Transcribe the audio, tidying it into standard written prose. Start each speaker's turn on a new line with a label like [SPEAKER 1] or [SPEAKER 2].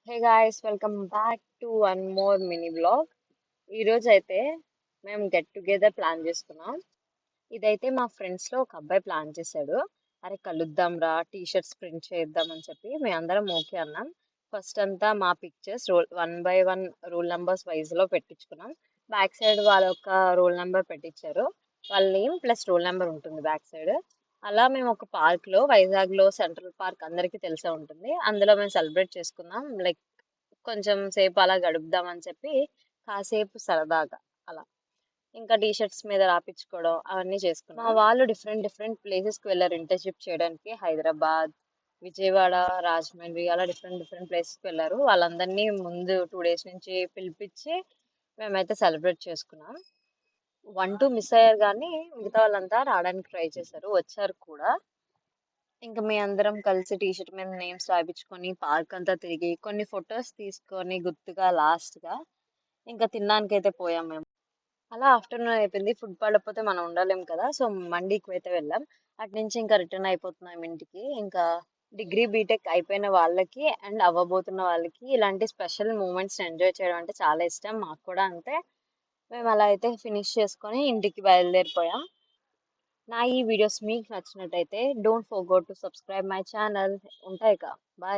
[SPEAKER 1] Hey guys, welcome back to one more mini blog. ఈ రోజు అయితే మేము గెట్ టుగెదర్ ప్లాన్ చేసుకున్నాం. ఇదైతే మా ఫ్రెండ్స్ లో ఒక అబ్బాయి ప్లాన్ చేశాడు. అరే కలుద్దాం రా, టీ షర్ట్స్ ప్రింట్ చేద్దాం అని చెప్పి మేమందరం ఓకే అన్నాం. ఫస్ట్ అంతా మా pictures one by one roll numbers wise లో పెట్టించుకున్నాం. బ్యాక్ సైడ్ వాళ్ళ యొక్క రోల్ నెంబర్ పెట్టించారు. వాళ్ళ నేమ్ ప్లస్ రోల్ నెంబర్ ఉంటుంది బ్యాక్ సైడ్. అలా మేము ఒక పార్క్ లో, వైజాగ్ లో సెంట్రల్ పార్క్ అందరికీ తెలిసే ఉంటుంది, అందులో మేము సెలబ్రేట్ చేసుకున్నాం. లైక్ కొంచెం సేపు అలా గడుపుదాం అని చెప్పి కాసేపు సరదాగా అలా ఇంకా టీ షర్ట్స్ మీద రాపించుకోవడం అవన్నీ చేసుకున్నాం. మా వాళ్ళు డిఫరెంట్ డిఫరెంట్ ప్లేసెస్ కి వెళ్ళారు ఇంటర్న్షిప్ చేయడానికి. హైదరాబాద్, విజయవాడ, రాజమండ్రి అలా డిఫరెంట్ డిఫరెంట్ ప్లేసెస్ కి వెళ్ళారు. వాళ్ళందరినీ ముందు 2 days నుంచి పిలిపించి మేమైతే సెలబ్రేట్ చేసుకున్నాం. 1-2 మిస్ అయ్యారు కానీ మిగతా వాళ్ళంతా రావడానికి ట్రై చేశారు, వచ్చారు కూడా. ఇంకా మీ అందరం కలిసి టీ షర్ట్ మీద నేమ్స్ రాయించుకొని పార్క్ అంతా తిరిగి కొన్ని ఫొటోస్ తీసుకొని గుర్తుగా లాస్ట్ గా ఇంకా తినడానికి అయితే పోయాం మేము. అలా ఆఫ్టర్నూన్ అయిపోయింది. ఫుడ్ పడకపోతే మనం ఉండలేం కదా, సో మండీకి అయితే వెళ్ళాం. అటు నుంచి ఇంకా రిటర్న్ అయిపోతున్నాం ఇంటికి. ఇంకా డిగ్రీ బీటెక్ అయిపోయిన వాళ్ళకి అండ్ అవ్వబోతున్న వాళ్ళకి ఇలాంటి స్పెషల్ మూమెంట్స్ ఎంజాయ్ చేయడం అంటే చాలా ఇష్టం. మాకు కూడా అంతే. మేము అలా అయితే ఫినిష్ చేసుకొని ఇంటికి బయలుదేరిపోయాం. నా ఈ వీడియోస్ మీకు నచ్చినట్టయితే don't forget to subscribe my channel. ఉంటాయి కా, బాయ్.